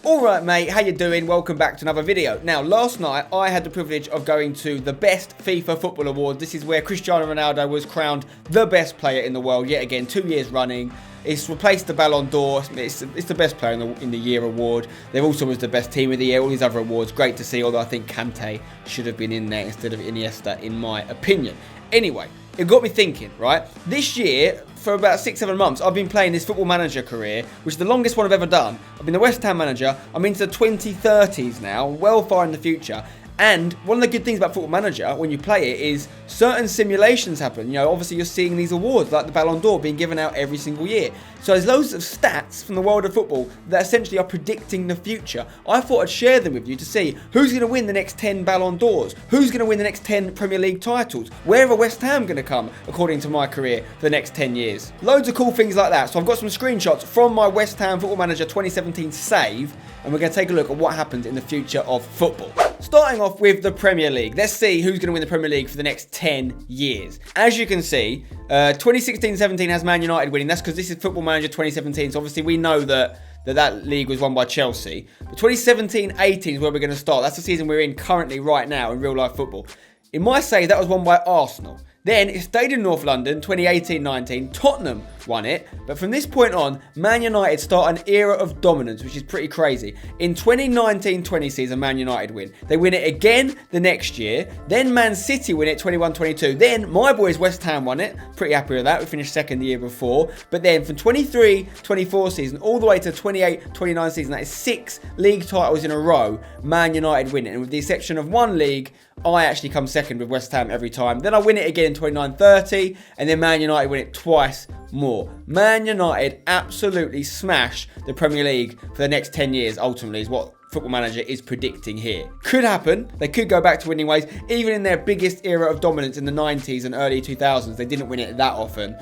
Alright mate, how you doing? Welcome back to another video. Now, last night I had the privilege of going to the best FIFA football award. This is where Cristiano Ronaldo was crowned the best player in the world, yet again, 2 years running. It's replaced the Ballon d'Or. It's the best player in the year award. There also was the best team of the year, all these other awards. Great to see, although I think Kante should have been in there instead of Iniesta, in my opinion. Anyway, it got me thinking, right? This year, for about 6-7 months, I've been playing this football manager career, which is the longest one I've ever done. I've been the West Ham manager. I'm into the 2030s now, well far in the future. And one of the good things about Football Manager, when you play it, is certain simulations happen. You know, obviously you're seeing these awards, like the Ballon d'Or, being given out every single year. So there's loads of stats from the world of football that essentially are predicting the future. I thought I'd share them with you to see who's going to win the next 10 Ballon d'Ors, who's going to win the next 10 Premier League titles, where are West Ham going to come, according to my career, for the next 10 years. Loads of cool things like that. So I've got some screenshots from my West Ham Football Manager 2017 save, and we're going to take a look at what happens in the future of football. Starting off with the Premier League. Let's see who's going to win the Premier League for the next 10 years. As you can see, 2016-17 has Man United winning. That's because this is Football Manager 2017. So obviously we know that league was won by Chelsea. But 2017-18 is where we're going to start. That's the season we're in currently right now in real life football. In my say, that was won by Arsenal. Then it stayed in North London, 2018-19. Tottenham won it. But from this point on, Man United start an era of dominance, which is pretty crazy. In 2019-20 season, Man United win. They win it again the next year. Then Man City win it, 21-22. Then my boys West Ham won it. Pretty happy with that. We finished second the year before. But then from 23-24 season all the way to 28-29 season, that is 6 league titles in a row, Man United win it. And with the exception of one league, I actually come second with West Ham every time. Then I win it again in 29-30, and then Man United win it twice more. Man United absolutely smash the Premier League for the next 10 years, ultimately, is what Football Manager is predicting here. Could happen. They could go back to winning ways. Even in their biggest era of dominance in the 90s and early 2000s, they didn't win it that often.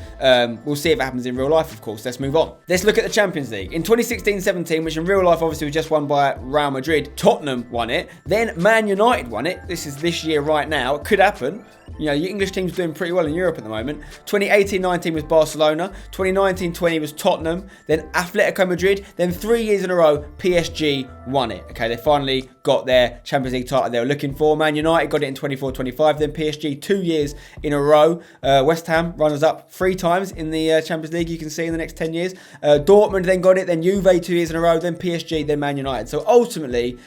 We'll see if it happens in real life, of course. Let's move on. Let's look at the Champions League. In 2016-17, which in real life obviously was just won by Real Madrid, Tottenham won it. Then Man United won it. This is this year right now. It could happen. You know, your English team's doing pretty well in Europe at the moment. 2018-19 was Barcelona. 2019-20 was Tottenham. Then Atletico Madrid. Then 3 years in a row, PSG won it. Okay, they finally got their Champions League title they were looking for. Man United got it in 24-25. Then PSG 2 years in a row. West Ham runners up 3 times in the Champions League, you can see in the next 10 years. Dortmund then got it. Then Juve 2 years in a row. Then PSG. Then Man United. So ultimately,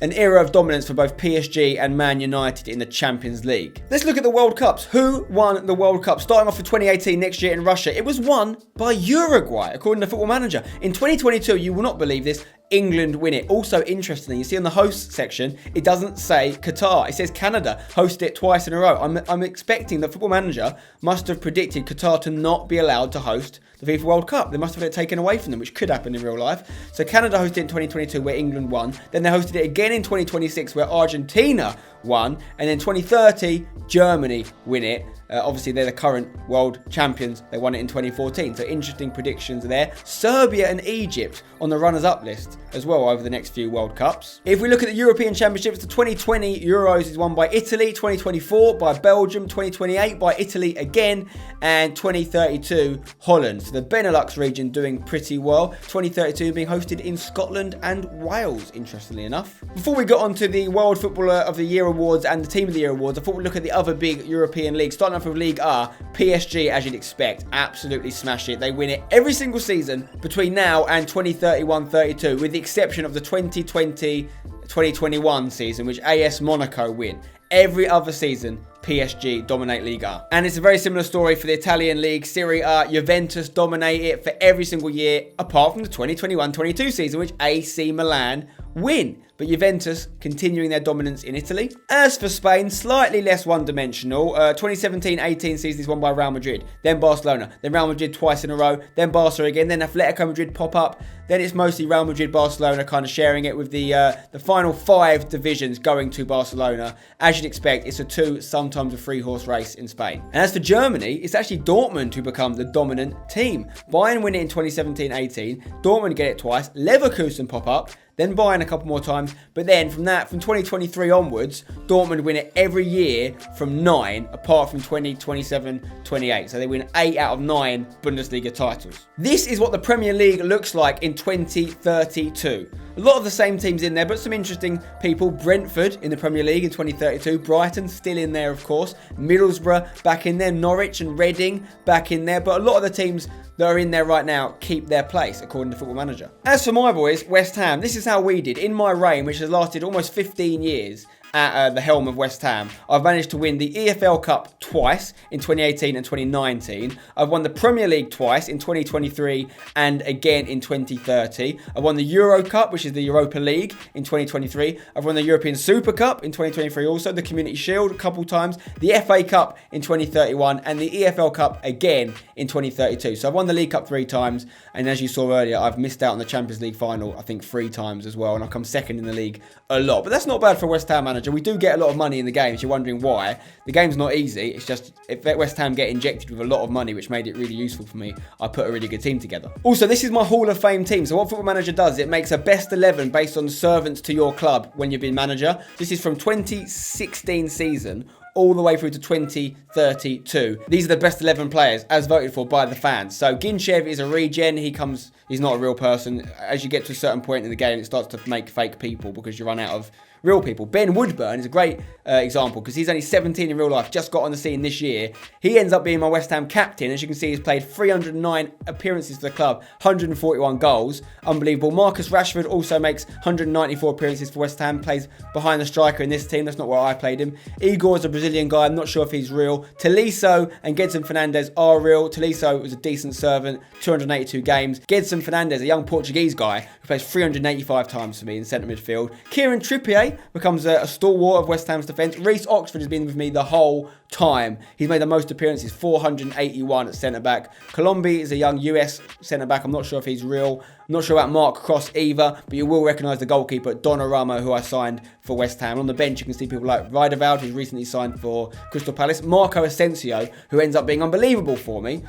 an era of dominance for both PSG and Man United in the Champions League. Let's look at the World Cups. Who won the World Cup? Starting off for 2018 next year in Russia. It was won by Uruguay, according to Football Manager. In 2022, you will not believe this, England win it. Also, interestingly, you see on the host section, it doesn't say Qatar. It says Canada hosted it twice in a row. I'm expecting that Football Manager must have predicted Qatar to not be allowed to host the FIFA World Cup. They must have had it taken away from them, which could happen in real life. So Canada hosted it in 2022 where England won. Then they hosted it again in 2026 where Argentina won. And then 2030, Germany win it. Obviously, they're the current world champions. They won it in 2014. So interesting predictions there. Serbia and Egypt on the runners-up list as well over the next few World Cups. If we look at the European Championships, the 2020 Euros is won by Italy, 2024 by Belgium, 2028 by Italy again, and 2032 Holland. So the Benelux region doing pretty well. 2032 being hosted in Scotland and Wales, interestingly enough. Before we get on to the World Footballer of the Year awards and the Team of the Year awards, I thought we'd look at the other big European leagues. Starting off with League A, PSG, as you'd expect, absolutely smash it. They win it every single season between now and 2031-32, with the exception of the 2020-2021 season, which AS Monaco win. Every other season, PSG dominate Ligue 1. And it's a very similar story for the Italian league, Serie A. Juventus dominate it for every single year, apart from the 2021-22 season, which AC Milan win. But Juventus continuing their dominance in Italy. As for Spain, slightly less one-dimensional. 2017-18 season is won by Real Madrid, then Barcelona, then Real Madrid twice in a row, then Barca again, then Atletico Madrid pop up. Then it's mostly Real Madrid, Barcelona kind of sharing it with the final 5 divisions going to Barcelona. As you'd expect, it's a 2, sometimes a 3-horse race in Spain. And as for Germany, it's actually Dortmund who become the dominant team. Bayern win it in 2017-18, Dortmund get it twice, Leverkusen pop up, then Bayern a couple more times, but then from 2023 onwards, Dortmund win it every year from 9, apart from 2027-28. So they win 8 out of 9 Bundesliga titles. This is what the Premier League looks like in 2032. A lot of the same teams in there, but some interesting people. Brentford in the Premier League in 2032. Brighton still in there, of course. Middlesbrough back in there. Norwich and Reading back in there. But a lot of the teams that are in there right now keep their place, according to Football Manager. As for my boys, West Ham, this is how we did. In my reign, which has lasted almost 15 years, at the helm of West Ham, I've managed to win the EFL Cup twice in 2018 and 2019. I've won the Premier League twice in 2023 and again in 2030. I've won the Euro Cup, which is the Europa League, in 2023. I've won the European Super Cup in 2023 also, the Community Shield a couple times, the FA Cup in 2031 and the EFL Cup again in 2032. So I've won the League Cup 3 times, and as you saw earlier, I've missed out on the Champions League final, I think 3 times as well, and I've come second in the league a lot. But that's not bad for West Ham manager. We do get a lot of money in the game, if you're wondering why. The game's not easy. It's just, if West Ham get injected with a lot of money, which made it really useful for me, I put a really good team together. Also, this is my Hall of Fame team. So what Football Manager does, it makes a best 11 based on servants to your club when you've been manager. This is from 2016 season all the way through to 2032. These are the best 11 players as voted for by the fans. So Ginchev is a regen. He's not a real person. As you get to a certain point in the game, it starts to make fake people because you run out of real people. Ben Woodburn is a great example because he's only 17 in real life, just got on the scene this year. He ends up being my West Ham captain. As you can see, he's played 309 appearances for the club, 141 goals. Unbelievable. Marcus Rashford also makes 194 appearances for West Ham, plays behind the striker in this team. That's not where I played him. Igor's a Brazilian guy. I'm not sure if he's real. Tolisso and Gedson Fernandes are real. Tolisso was a decent servant, 282 games. Gedson Fernandes, a young Portuguese guy who plays 385 times for me in centre midfield. Kieran Trippier becomes a stalwart of West Ham's defence. Reece Oxford has been with me the whole time. He's made the most appearances, 481 at centre-back. Colombi is a young US centre-back. I'm not sure if he's real. I'm not sure about Mark Cross either, but you will recognise the goalkeeper, Donnarumma, who I signed for West Ham. On the bench, you can see people like Riedewald, who's recently signed for Crystal Palace. Marco Asensio, who ends up being unbelievable for me.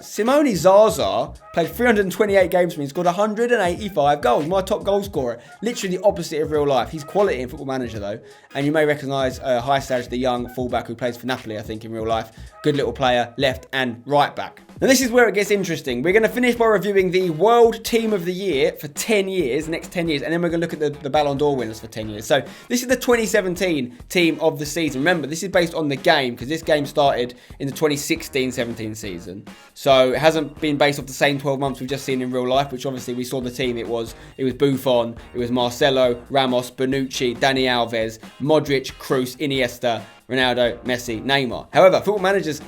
Simone Zaza played 328 games for me. He scored 185 goals. My top goal scorer. Literally the opposite of real life. He's quality in Football Manager, though. And you may recognise Hysaj, the young fullback who plays for Napoli, I think, in real life. Good little player, left and right back. Now this is where it gets interesting. We're going to finish by reviewing the World Team of the Year for 10 years, next 10 years, and then we're going to look at the Ballon d'Or winners for 10 years. So this is the 2017 Team of the Season. Remember, this is based on the game, because this game started in the 2016-17 season. So it hasn't been based off the same 12 months we've just seen in real life, which obviously we saw the team. It was Buffon, it was Marcelo, Ramos, Bonucci, Dani Alves, Modric, Kroos, Iniesta, Ronaldo, Messi, Neymar. However, Football Manager's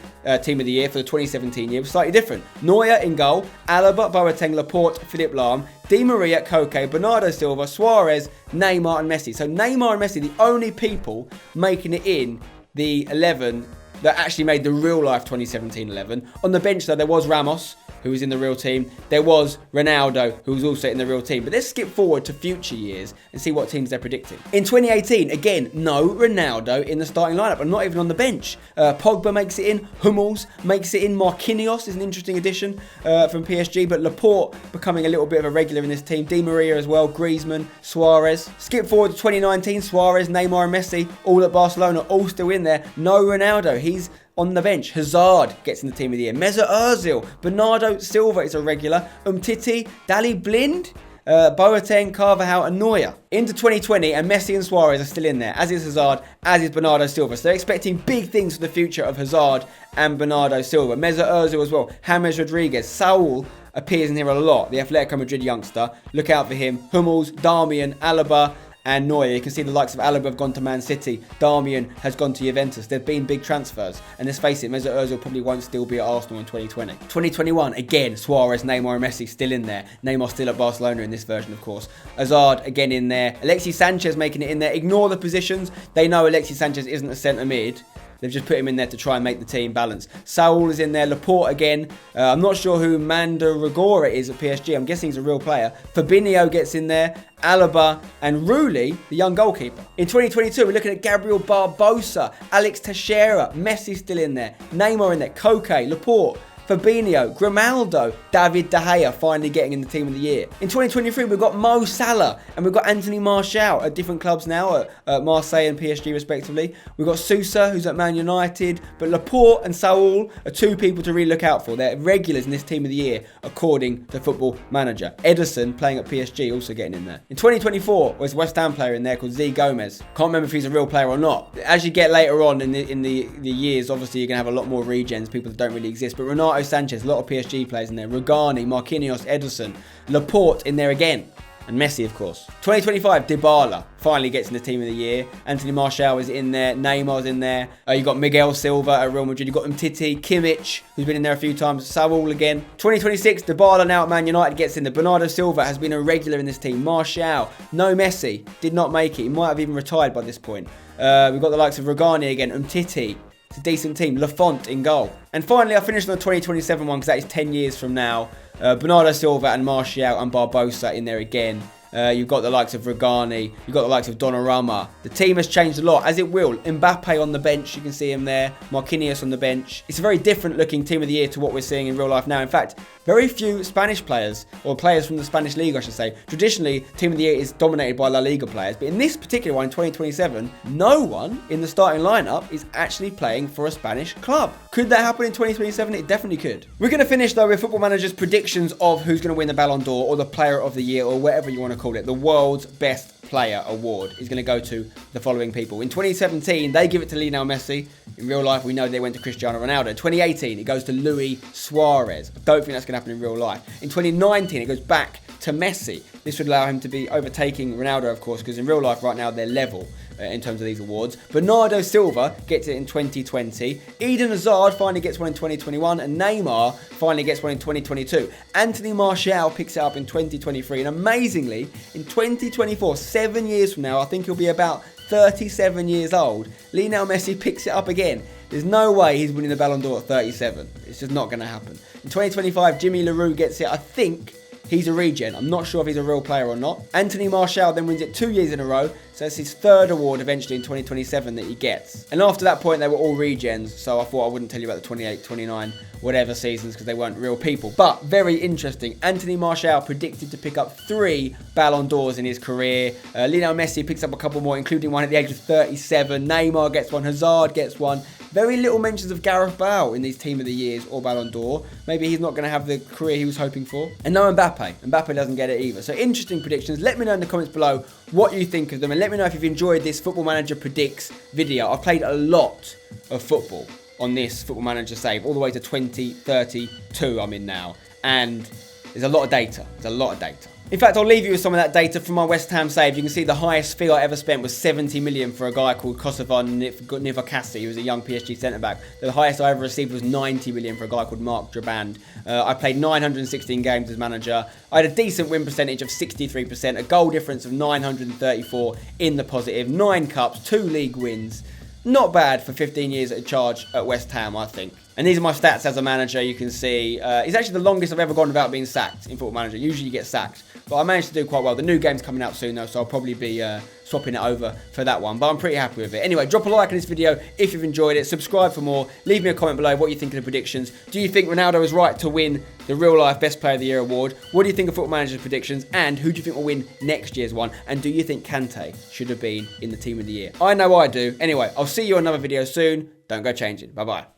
Team of the Year for the 2017 year was slightly different. Neuer in goal, Alaba, Boateng, Laporte, Philippe Lahm, Di Maria, Koke, Bernardo Silva, Suarez, Neymar and Messi. So Neymar and Messi, the only people making it in the 11 that actually made the real life 2017 11. On the bench though, there was Ramos, who was in the real team. There was Ronaldo, who was also in the real team. But let's skip forward to future years and see what teams they're predicting. In 2018, again, no Ronaldo in the starting lineup, and not even on the bench. Pogba makes it in. Hummels makes it in. Marquinhos is an interesting addition from PSG, but Laporte becoming a little bit of a regular in this team. Di Maria as well, Griezmann, Suarez. Skip forward to 2019, Suarez, Neymar and Messi, all at Barcelona, all still in there. No Ronaldo, he's on the bench. Hazard gets in the Team of the Year. Mesut Ozil, Bernardo Silva is a regular. Umtiti, Dali Blind, Boateng, Carvajal and Neuer. Into 2020 and Messi and Suarez are still in there, as is Hazard, as is Bernardo Silva. So they're expecting big things for the future of Hazard and Bernardo Silva. Mesut Ozil as well. James Rodriguez. Saul appears in here a lot, the Atletico Madrid youngster. Look out for him. Hummels, Darmian, Alaba and Neuer. You can see the likes of Alaba have gone to Man City. Darmian has gone to Juventus. There have been big transfers. And let's face it, Mesut Ozil probably won't still be at Arsenal in 2020. 2021, again, Suarez, Neymar and Messi still in there. Neymar still at Barcelona in this version, of course. Hazard, again in there. Alexis Sanchez making it in there. Ignore the positions. They know Alexis Sanchez isn't a centre mid. They've just put him in there to try and make the team balance. Saul is in there. Laporte again. I'm not sure who Mandaragora is at PSG. I'm guessing he's a real player. Fabinho gets in there. Alaba and Rulli, the young goalkeeper. In 2022, we're looking at Gabriel Barbosa, Alex Teixeira, Messi still in there, Neymar in there, Koke, Laporte, Fabinho, Grimaldo, David De Gea finally getting in the team of the year. In 2023, we've got Mo Salah and we've got Anthony Martial at different clubs now, at Marseille and PSG respectively. We've got Sousa, who's at Man United, but Laporte and Saul are two people to really look out for. They're regulars in this team of the year, according to Football Manager. Ederson, playing at PSG, also getting in there. In 2024, there's a West Ham player in there called Z Gomez. Can't remember if he's a real player or not. As you get later on in the years, obviously you're going to have a lot more regens, people that don't really exist. But Renato Sanchez, a lot of PSG players in there. Rugani, Marquinhos, Ederson, Laporte in there again. And Messi, of course. 2025, Dybala finally gets in the team of the year. Anthony Martial is in there. Neymar's in there. You've got Miguel Silva at Real Madrid. You've got Umtiti, Kimmich, who's been in there a few times. Saul again. 2026, Dybala now at Man United gets in there. Bernardo Silva has been a regular in this team. Martial, no Messi, did not make it. He might have even retired by this point. We've got the likes of Rugani again. Umtiti. It's a decent team. Lafont in goal. And finally, I finished on the 2027 one because that is 10 years from now. Bernardo Silva and Martial and Barbosa in there again. You've got the likes of Rugani. You've got the likes of Donnarumma. The team has changed a lot, as it will. Mbappe on the bench, you can see him there. Marquinhos on the bench. It's a very different looking team of the year to what we're seeing in real life now. In fact, very few Spanish players, or players from the Spanish League, I should say. Traditionally, team of the year is dominated by La Liga players. But in this particular one, in 2027, no one in the starting lineup is actually playing for a Spanish club. Could that happen in 2027? It definitely could. We're going to finish, though, with Football Manager's predictions of who's going to win the Ballon d'Or, or the Player of the Year, or whatever you want to call it. The world's best player award is going to go to the following people. In 2017, they give it to Lionel Messi. In real life, we know they went to Cristiano Ronaldo. In 2018, it goes to Luis Suarez. I don't think that's going to happen in real life. In 2019, it goes back to Messi. This would allow him to be overtaking Ronaldo, of course, because in real life right now they're level in terms of these awards. Bernardo Silva gets it in 2020. Eden Hazard finally gets one in 2021. And Neymar finally gets one in 2022. Anthony Martial picks it up in 2023. And amazingly, in 2024, 7 years from now, I think he'll be about 37 years old, Lionel Messi picks it up again. There's no way he's winning the Ballon d'Or at 37. It's just not going to happen. In 2025, Jimmy Leroux gets it. I think he's a regen. I'm not sure if he's a real player or not. Anthony Martial then wins it 2 years in a row. So it's his third award eventually in 2027 that he gets. And after that point, they were all regens. So I thought I wouldn't tell you about the 28, 29, whatever seasons because they weren't real people. But very interesting. Anthony Martial predicted to pick up 3 Ballon d'Ors in his career. Lionel Messi picks up a couple more, including one at the age of 37. Neymar gets one. Hazard gets one. Very little mentions of Gareth Bale in these Team of the Years or Ballon d'Or. Maybe he's not going to have the career he was hoping for. And no Mbappe. Mbappe doesn't get it either. So interesting predictions. Let me know in the comments below what you think of them. And let me know if you've enjoyed this Football Manager Predicts video. I've played a lot of football on this Football Manager save. All the way to 2032 I'm in now. And there's a lot of data. There's a lot of data. In fact, I'll leave you with some of that data from my West Ham save. You can see the highest fee I ever spent was 70 million for a guy called Kosovan Nivakasi, who was a young PSG centre-back. The highest I ever received was 90 million for a guy called Mark Draband. I played 916 games as manager. I had a decent win percentage of 63%, a goal difference of 934 in the positive, 9 cups, 2 league wins. Not bad for 15 years at charge at West Ham, I think. And these are my stats as a manager. You can see it's actually the longest I've ever gone without being sacked in Football Manager. Usually you get sacked, but I managed to do quite well. The new game's coming out soon though, so I'll probably be swapping it over for that one. But I'm pretty happy with it. Anyway, drop a like on this video if you've enjoyed it. Subscribe for more. Leave me a comment below what you think of the predictions. Do you think Ronaldo is right to win the real life Best Player of the Year award? What do you think of Football Manager's predictions? And who do you think will win next year's one? And do you think Kante should have been in the Team of the Year? I know I do. Anyway, I'll see you on another video soon. Don't go changing. Bye-bye.